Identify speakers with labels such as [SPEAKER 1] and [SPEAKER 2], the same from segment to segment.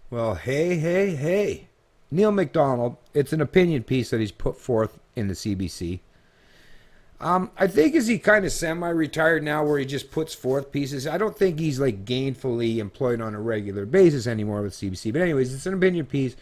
[SPEAKER 1] Well, hey. Neil MacDonald, it's an opinion piece that he's put forth in the CBC. I think is he kind of semi-retired now, where he just puts forth pieces. I don't think he's like gainfully employed on a regular basis anymore with CBC. But anyways, it's an opinion piece.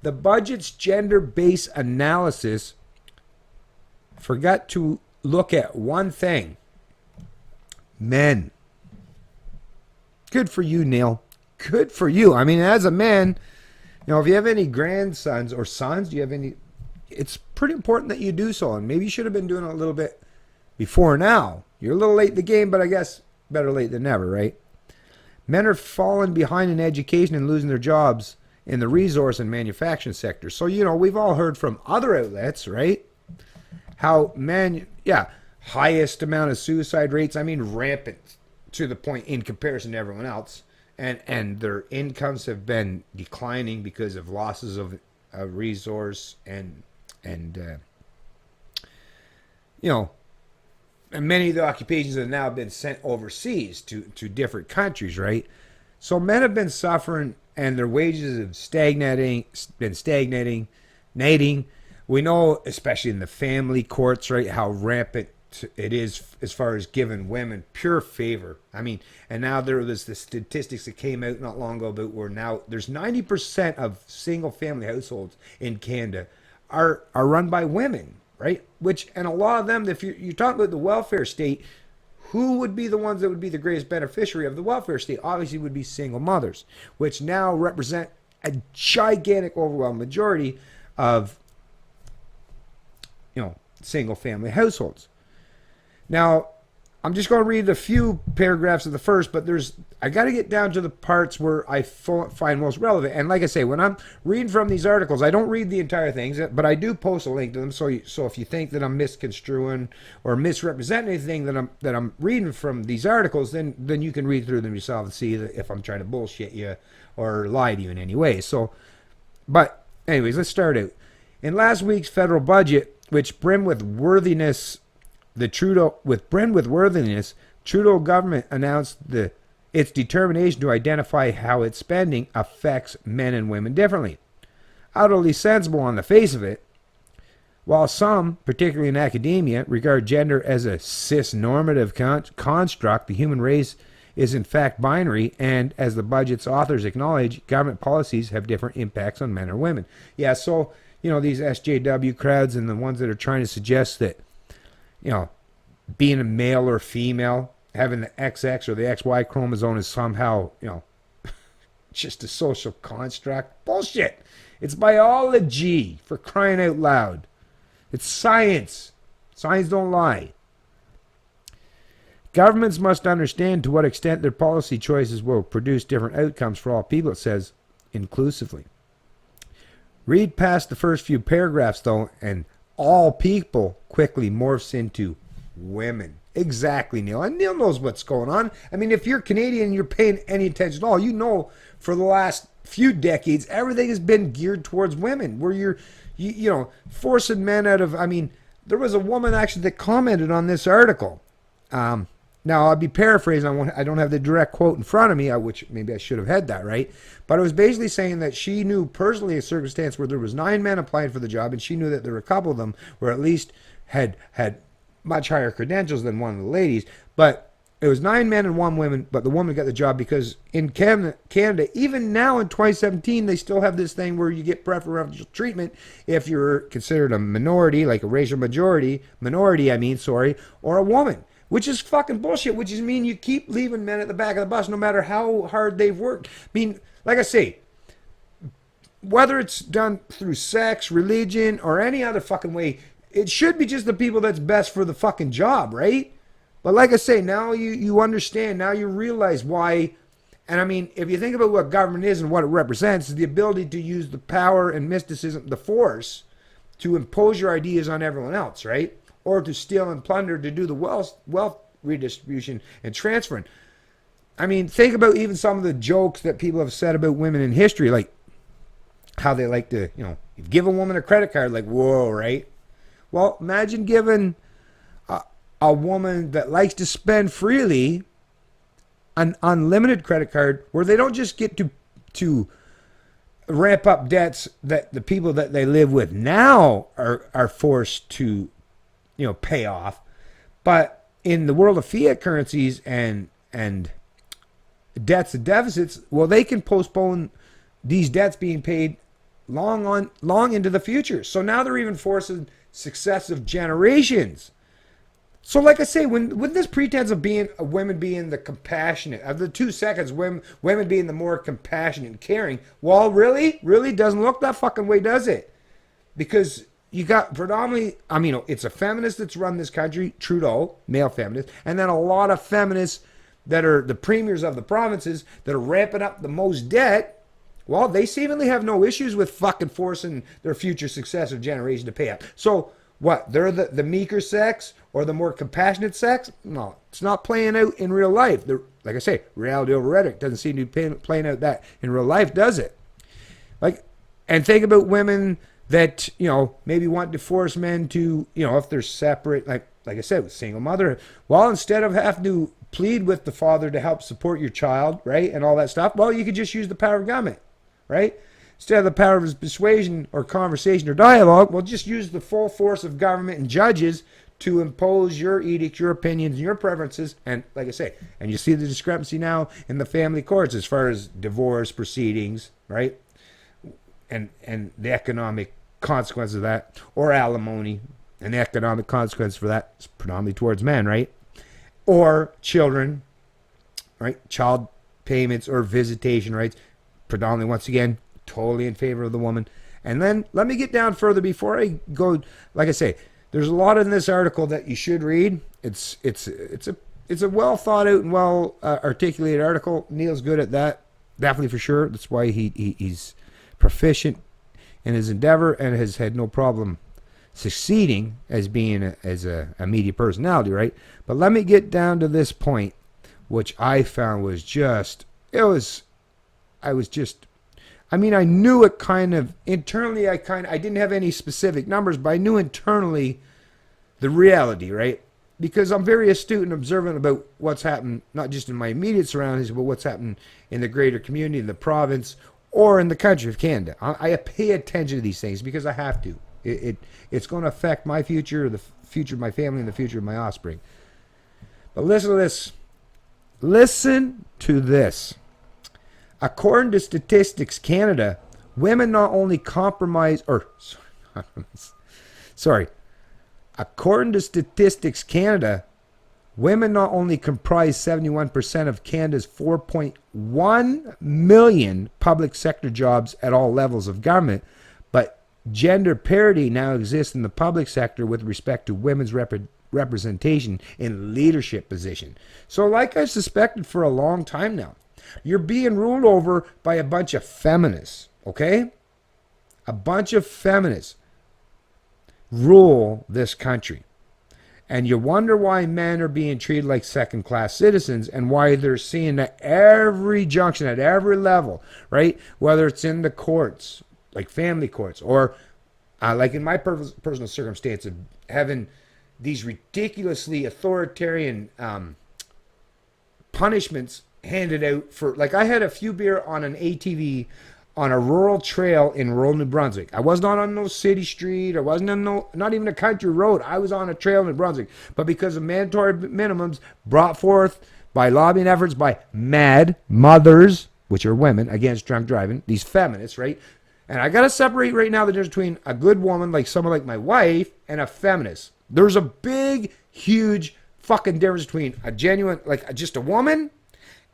[SPEAKER 1] The budget's gender-based analysis forgot to look at one thing: men. Good for you, Neil. Good for you. I mean, as a man, if you have any grandsons or sons, do you have any? It's pretty important that you do so, and maybe you should have been doing it a little bit before now. You're a little late in the game, but I guess better late than never, right? Men are falling behind in education and losing their jobs in the resource and manufacturing sector. So, we've all heard from other outlets, right? How men, highest amount of suicide rates. I mean, rampant to the point in comparison to everyone else. And their incomes have been declining because of losses of resource and many of the occupations have now been sent overseas to different countries, right? So men have been suffering, and their wages have been stagnating. We know, especially in the family courts, right, how rampant it is as far as giving women pure favor. I mean, and now there was the statistics that came out not long ago about where now there's 90% of single family households in Canada are run by women, right? And a lot of them, if you're talking about the welfare state, who would be the ones that would be the greatest beneficiary of the welfare state? Obviously would be single mothers, which now represent a gigantic overwhelming majority of single family households. Now, I'm just going to read a few paragraphs of the first, but I got to get down to the parts where I find most relevant. And like I say, when I'm reading from these articles, I don't read the entire things, but I do post a link to them. So if you think that I'm misconstruing or misrepresenting anything that I'm reading from these articles, then you can read through them yourself and see if I'm trying to bullshit you or lie to you in any way. But anyways, let's start out. In last week's federal budget, which brimmed with worthiness, Trudeau government announced its determination to identify how its spending affects men and women differently. Utterly sensible on the face of it, while some, particularly in academia, regard gender as a cis-normative construct, the human race is in fact binary, and as the budget's authors acknowledge, government policies have different impacts on men or women. Yeah, so, these SJW crowds and the ones that are trying to suggest that being a male or female, having the XX or the XY chromosome is somehow, just a social construct. Bullshit. It's biology, for crying out loud. It's science. Science don't lie. Governments must understand to what extent their policy choices will produce different outcomes for all people, it says inclusively. Read past the first few paragraphs, though, and all people quickly morphs into women. Exactly, Neil. And Neil knows what's going on. I mean, if you're Canadian and you're paying any attention at all, for the last few decades, everything has been geared towards women, where you're forcing men out of, there was a woman actually that commented on this article. Now, I'll be paraphrasing. I don't have the direct quote in front of me, which maybe I should have had that, right? But it was basically saying that she knew personally a circumstance where there was 9 men applying for the job, and she knew that there were a couple of them where at least had much higher credentials than one of the ladies. But it was 9 men and 1 woman, but the woman got the job because in Canada, even now in 2017, they still have this thing where you get preferential treatment if you're considered a minority, like a racial minority, or a woman. Which is fucking bullshit, which is mean you keep leaving men at the back of the bus no matter how hard they've worked. Like I say, whether it's done through sex, religion, or any other fucking way, it should be just the people that's best for the fucking job, right? But like I say, now you understand, now you realize why. And if you think about what government is and what it represents, is the ability to use the power and mysticism, the force, to impose your ideas on everyone else, right? Or to steal and plunder to do the wealth redistribution and transferring. Think about even some of the jokes that people have said about women in history, like how they like to, give a woman a credit card, like, whoa, right? Well, imagine giving a woman that likes to spend freely an unlimited credit card where they don't just get to ramp up debts that the people that they live with now are forced to, pay off. But in the world of fiat currencies and debts and deficits, well, they can postpone these debts being paid long into the future. So now they're even forcing successive generations. So, like I say, when this pretense of being women being the compassionate, of the 2 seconds, women being the more compassionate and caring, well, really doesn't look that fucking way, does it? Because you got predominantly, it's a feminist that's run this country, Trudeau, male feminist, and then a lot of feminists that are the premiers of the provinces that are ramping up the most debt. Well, they seemingly have no issues with fucking forcing their future successive generation to pay up. So, what? They're the meeker sex or the more compassionate sex? No, it's not playing out in real life. Like I say, reality over rhetoric doesn't seem to be playing out that in real life, does it? And think about women that, maybe want to force men to, if they're separate, like I said, with single mother. Well, instead of having to plead with the father to help support your child, right, and all that stuff, well, you could just use the power of government, right? Instead of the power of his persuasion or conversation or dialogue, well, just use the full force of government and judges to impose your edicts, your opinions, and your preferences. And like I say, and you see the discrepancy now in the family courts as far as divorce proceedings, right? And the economic consequence of that, or alimony, and the economic consequence for that is predominantly towards men, right? Or children, right? Child payments or visitation rights, predominantly, once again, totally in favor of the woman. And then let me get down further before I go. Like I say, there's a lot in this article that you should read. It's a well thought out and well articulated article. Neil's good at that, definitely, for sure. That's why he's proficient in his endeavor and has had no problem succeeding as being a media personality, right? But let me get down to this point, which I found was I knew it kind of internally. I didn't have any specific numbers, but I knew internally the reality, right? Because I'm very astute and observant about what's happened, not just in my immediate surroundings, but what's happened in the greater community, in the province, or in the country of Canada. I pay attention to these things because I have to. It's going to affect my future, the future of my family, and the future of my offspring. But listen to this. Listen to this. According to Statistics Canada, women not only compromise, according to Statistics Canada, women not only comprise 71% of Canada's 4.1 million public sector jobs at all levels of government, but gender parity now exists in the public sector with respect to women's representation in leadership position. So like I suspected for a long time now, you're being ruled over by a bunch of feminists, okay? A bunch of feminists rule this country. And you wonder why men are being treated like second-class citizens and why they're seeing at every junction, at every level, right? Whether it's in the courts, like family courts, or like in my personal circumstance of having these ridiculously authoritarian punishments handed out for, like, I had a few beer on an ATV on a rural trail in rural New Brunswick. I was not on no city street. I wasn't on not even a country road. I was on a trail in New Brunswick. But because of mandatory minimums brought forth by lobbying efforts by mad mothers, which are women, against drunk driving, these feminists, right? And I got to separate right now the difference between a good woman, like someone like my wife, and a feminist. There's a big, huge fucking difference between a genuine, like just a woman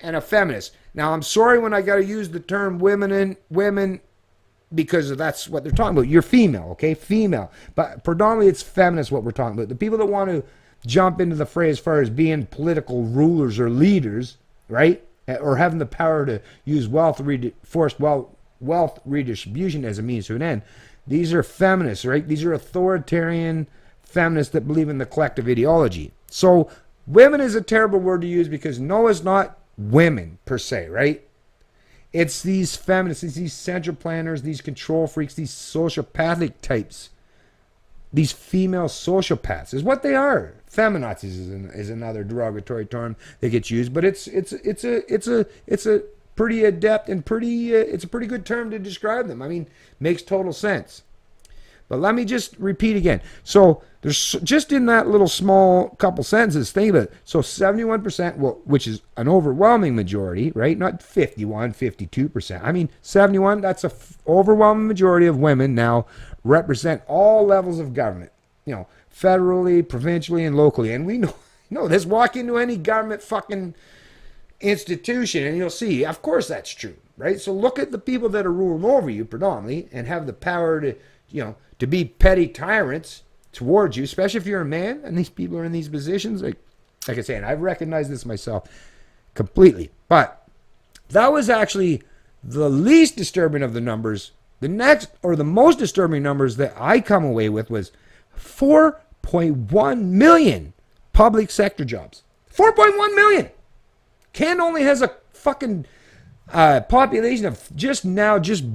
[SPEAKER 1] and a feminist. Now, I'm sorry when I got to use the term women because that's what they're talking about. You're female, okay? Female. But predominantly it's feminist what we're talking about. The people that want to jump into the fray as far as being political rulers or leaders, right? Or having the power to use forced wealth redistribution as a means to an end. These are feminists, right? These are authoritarian feminists that believe in the collective ideology. So women is a terrible word to use because no, it's not women per se, right? It's these feminists, it's these central planners, these control freaks, these sociopathic types, these female sociopaths is what they are. Feminazis is another derogatory term that gets used, but it's a pretty adept and pretty, it's a pretty good term to describe them. I mean, makes total sense. But let me just repeat again. So there's just in that little small couple sentences, think about it. So 71%, well, which is an overwhelming majority, right? Not 51, 52%. I mean, 71, that's a overwhelming majority of women now represent all levels of government, you know, federally, provincially, and locally. And we know this. Walk into any government fucking institution and you'll see, of course that's true, right? So look at the people that are ruling over you predominantly and have the power to, you know, to be petty tyrants towards you, especially if you're a man and these people are in these positions. Like I say, and I've recognized this myself completely. But that was actually the least disturbing of the numbers. The next, or the most disturbing numbers that I come away with was 4.1 million public sector jobs. 4.1 million. Canada only has a fucking population of just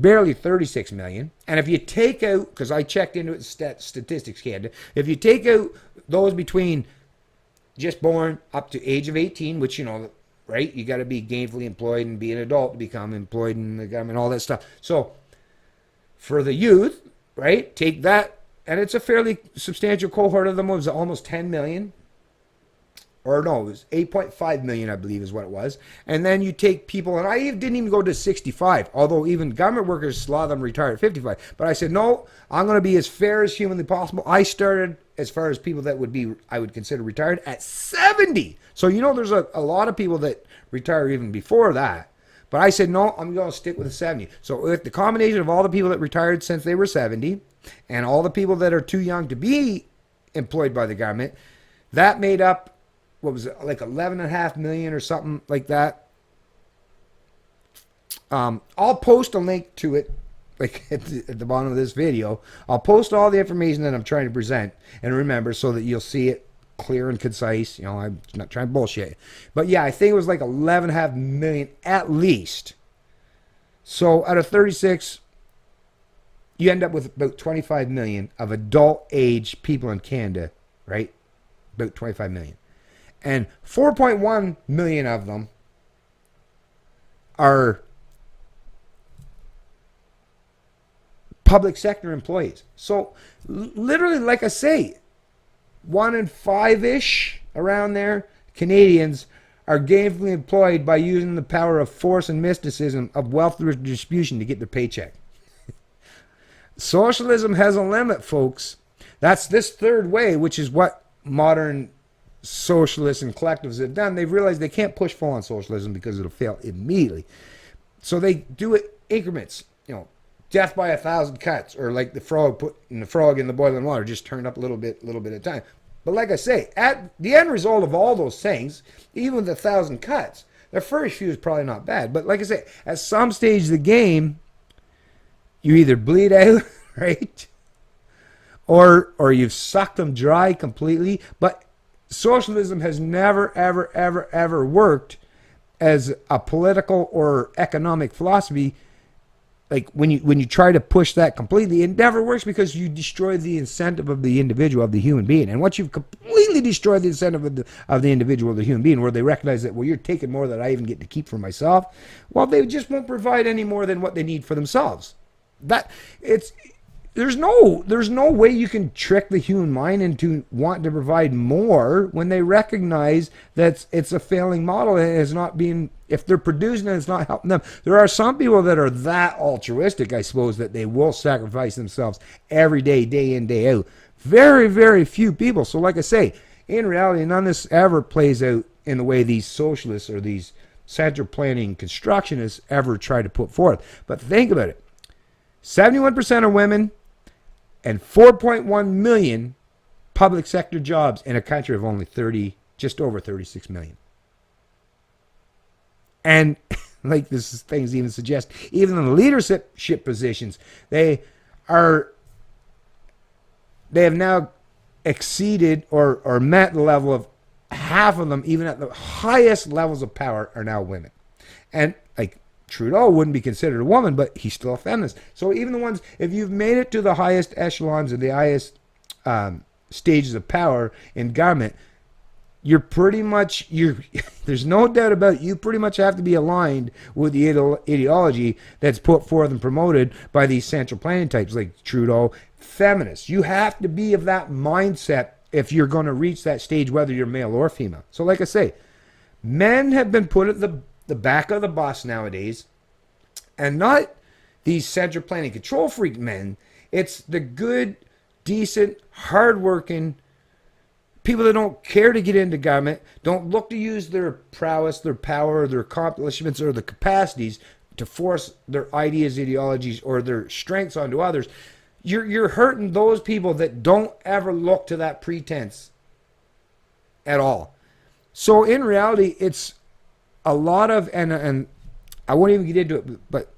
[SPEAKER 1] barely 36 million. And if you take out, because I checked into it, Statistics Canada, if you take out those between just born up to age of 18, which, you know, right, you got to be gainfully employed and be an adult to become employed in the government, all that stuff. So for the youth, right, take that, and it's a fairly substantial cohort of them. It was almost 10 million. Or no, it was 8.5 million, I believe is what it was. And then you take people, and I didn't even go to 65, although even government workers, a lot of them retire at 55. But I said, no, I'm going to be as fair as humanly possible. I started, as far as people that would be, I would consider retired, at 70. So, you know, there's a lot of people that retire even before that. But I said, no, I'm going to stick with the 70. So with the combination of all the people that retired since they were 70 and all the people that are too young to be employed by the government, that made up, what was it, like 11.5 million or something like that. I'll post a link to it, like at the bottom of this video. I'll post all the information that I'm trying to present, and remember, so that you'll see it clear and concise. You know, I'm not trying to bullshit. But yeah, I think it was like 11.5 million at least. So out of 36, you end up with about 25 million of adult age people in Canada, right? About 25 million. And 4.1 million of them are public sector employees. So literally, like I say, 1 in 5-ish around there, Canadians are gainfully employed by using the power of force and mysticism of wealth redistribution to get their paycheck. Socialism has a limit, folks. That's this third way, which is what modern socialists and collectivists have done. They've realized they can't push full on socialism because it'll fail immediately. So they do it increments, you know, death by 1,000 cuts, or like the frog putting the frog in the boiling water, just turned up a little bit at a time. But like I say, at the end result of all those things, even with 1,000 cuts, the first few is probably not bad. But like I say, at some stage of the game, you either bleed out, right? Or you've sucked them dry completely. But socialism has never, ever, ever, ever worked as a political or economic philosophy. Like when you try to push that completely, it never works, because you destroy the incentive of the individual, of the human being. And once you've completely destroyed the incentive of the individual, of the human being, where they recognize that, well, you're taking more than I even get to keep for myself, well, they just won't provide any more than what they need for themselves. There's no way you can trick the human mind into wanting to provide more when they recognize that it's a failing model and it's not being, if they're producing it, it's not helping them. There are some people that are that altruistic, I suppose, that they will sacrifice themselves every day, day in, day out. Very, very few people. So like I say, in reality, none of this ever plays out in the way these socialists or these center planning constructionists ever try to put forth. But think about it. 71% are women, and 4.1 million public sector jobs in a country of only just over 36 million. And like this things even suggest, even in the leadership positions, they have now exceeded or met the level of half of them, even at the highest levels of power, are now women. And like Trudeau wouldn't be considered a woman, but he's still a feminist. So even the ones, if you've made it to the highest echelons of the highest stages of power in government, you're pretty much, there's no doubt about it, you pretty much have to be aligned with the ideology that's put forth and promoted by these central planning types like Trudeau, feminists. You have to be of that mindset if you're going to reach that stage, whether you're male or female. So like I say, men have been put at the back of the bus nowadays, and not these central planning control freak men. It's the good, decent, hardworking people that don't care to get into government, don't look to use their prowess, their power, their accomplishments, or the capacities to force their ideas, ideologies, or their strengths onto others. You're hurting those people that don't ever look to that pretense at all. So in reality, it's a lot of, and I won't even get into it, but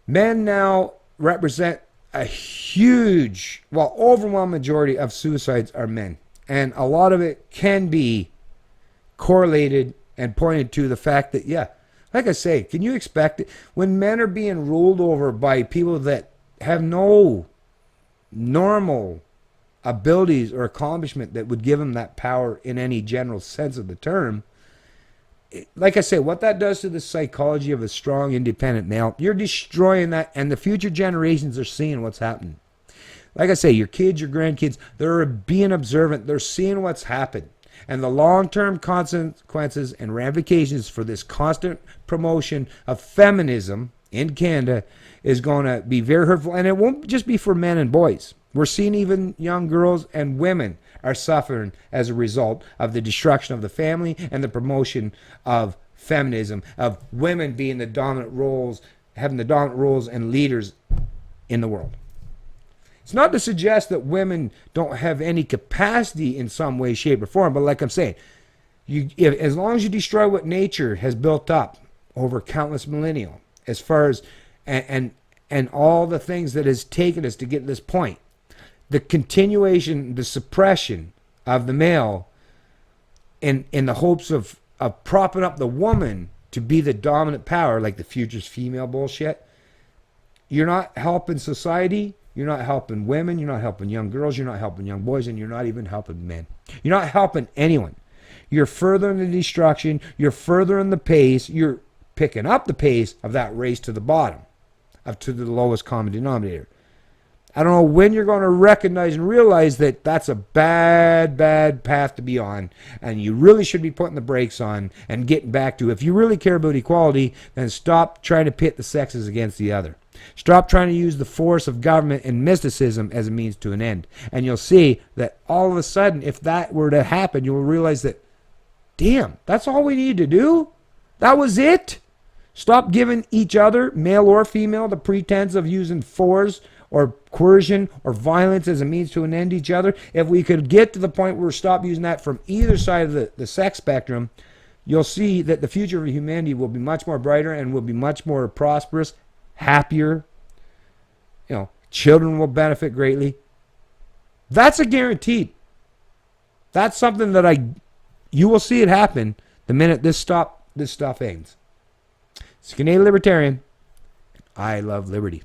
[SPEAKER 1] men now represent a huge, well, overwhelming majority of suicides are men. And a lot of it can be correlated and pointed to the fact that, yeah, like I say, can you expect it? When men are being ruled over by people that have no normal abilities or accomplishment that would give them that power in any general sense of the term, like I say, what that does to the psychology of a strong, independent male, you're destroying that, and the future generations are seeing what's happening. Like I say, your kids, your grandkids, they're being observant. They're seeing what's happened. And the long-term consequences and ramifications for this constant promotion of feminism in Canada is going to be very hurtful. And it won't just be for men and boys. We're seeing even young girls and women are suffering as a result of the destruction of the family and the promotion of feminism, of women being the dominant roles, having the dominant roles and leaders in the world. It's not to suggest that women don't have any capacity in some way, shape, or form, but like I'm saying, as long as you destroy what nature has built up over countless millennia, as far as and all the things that has taken us to get to this point, the continuation, the suppression of the male in the hopes of propping up the woman to be the dominant power, like the future's female bullshit, you're not helping society. You're not helping women, you're not helping young girls, you're not helping young boys, and you're not even helping men. You're not helping anyone. You're furthering the destruction, you're furthering the pace, you're picking up the pace of that race to the bottom, to the lowest common denominator. I don't know when you're going to recognize and realize that that's a bad, bad path to be on, and you really should be putting the brakes on and getting back to, if you really care about equality, then stop trying to pit the sexes against the other. Stop trying to use the force of government and mysticism as a means to an end. And you'll see that all of a sudden, if that were to happen, you'll realize that, damn, that's all we need to do? That was it? Stop giving each other, male or female, the pretense of using force or coercion or violence as a means to an end each other. If we could get to the point where we stop using that from either side of the sex spectrum, you'll see that the future of humanity will be much more brighter and will be much more prosperous, happier. Children will benefit greatly. That's a guaranteed. That's something that you will see it happen the minute this stuff ends. It's Canadian Libertarian. I love liberty.